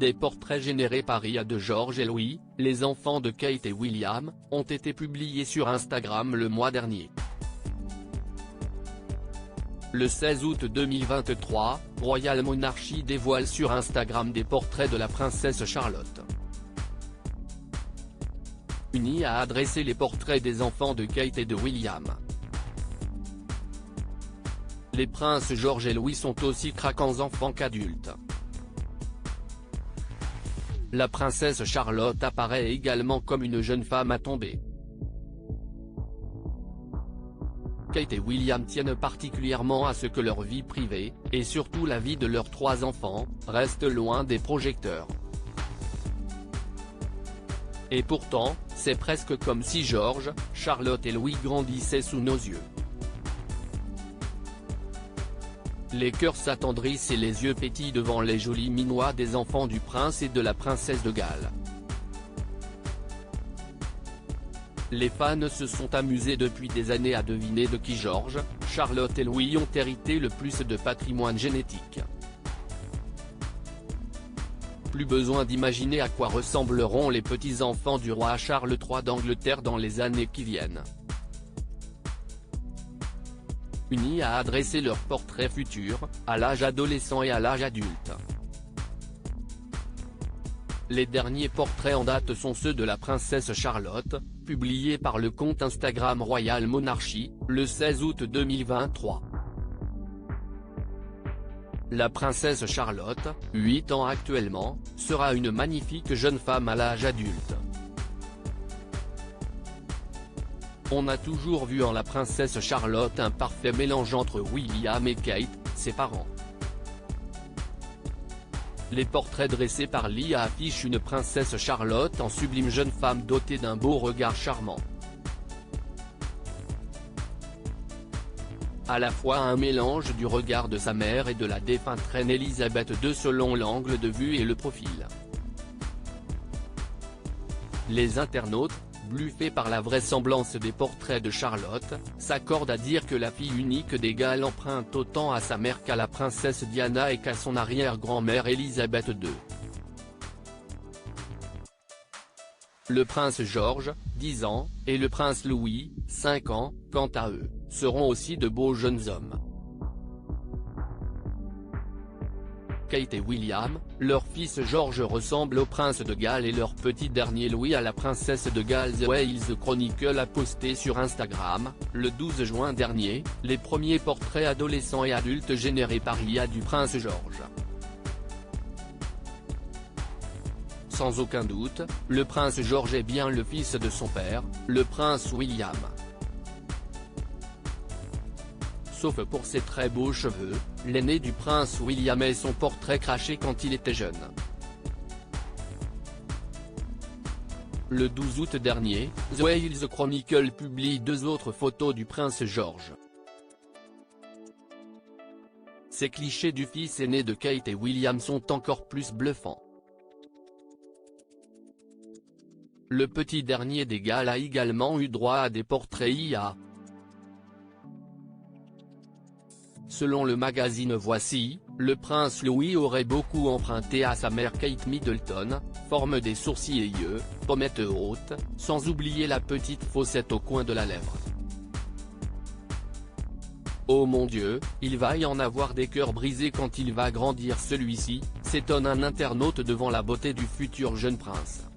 Des portraits générés par IA de George et Louis, les enfants de Kate et William, ont été publiés sur Instagram le mois dernier. Le 16 août 2023, Royal Monarchy dévoile sur Instagram des portraits de la princesse Charlotte. Une IA a adressé les portraits des enfants de Kate et de William. Les princes George et Louis sont aussi craquants enfants qu'adultes. La princesse Charlotte apparaît également comme une jeune femme à tomber. Kate et William tiennent particulièrement à ce que leur vie privée, et surtout la vie de leurs 3 enfants, reste loin des projecteurs. Et pourtant, c'est presque comme si George, Charlotte et Louis grandissaient sous nos yeux. Les cœurs s'attendrissent et les yeux pétillent devant les jolis minois des enfants du prince et de la princesse de Galles. Les fans se sont amusés depuis des années à deviner de qui George, Charlotte et Louis ont hérité le plus de patrimoine génétique. Plus besoin d'imaginer à quoi ressembleront les petits-enfants du roi Charles III d'Angleterre dans les années qui viennent. Une IA a adressé leurs portraits futurs, à l'âge adolescent et à l'âge adulte. Les derniers portraits en date sont ceux de la princesse Charlotte, publiés par le compte Instagram Royal Monarchy, le 16 août 2023. La princesse Charlotte, 8 ans actuellement, sera une magnifique jeune femme à l'âge adulte. On a toujours vu en la princesse Charlotte un parfait mélange entre William et Kate, ses parents. Les portraits dressés par l'IA affichent une princesse Charlotte en sublime jeune femme dotée d'un beau regard charmant. À la fois un mélange du regard de sa mère et de la défunte reine Elisabeth II selon l'angle de vue et le profil. Les internautes, bluffés par la vraisemblance des portraits de Charlotte, s'accordent à dire que la fille unique des Galles emprunte autant à sa mère qu'à la princesse Diana et qu'à son arrière-grand-mère Elisabeth II. Le prince George, 10 ans, et le prince Louis, 5 ans, quant à eux, seront aussi de beaux jeunes hommes. Kate et William, leur fils George ressemble au prince de Galles et leur petit dernier Louis à la princesse de Galles. The Wales Chronicle a posté sur Instagram, le 12 juin dernier, les premiers portraits adolescents et adultes générés par l'IA du prince George. Sans aucun doute, le prince George est bien le fils de son père, le prince William. Sauf pour ses très beaux cheveux, l'aîné du prince William et son portrait craché quand il était jeune. Le 12 août dernier, The Wales Chronicle publie 2 autres photos du prince George. Ces clichés du fils aîné de Kate et William sont encore plus bluffants. Le petit dernier des Galles a également eu droit à des portraits IA. Selon le magazine Voici, le prince Louis aurait beaucoup emprunté à sa mère Kate Middleton, forme des sourcils aigueux, pommettes hautes, sans oublier la petite fossette au coin de la lèvre. Oh mon Dieu, il va y en avoir des cœurs brisés quand il va grandir celui-ci, s'étonne un internaute devant la beauté du futur jeune prince.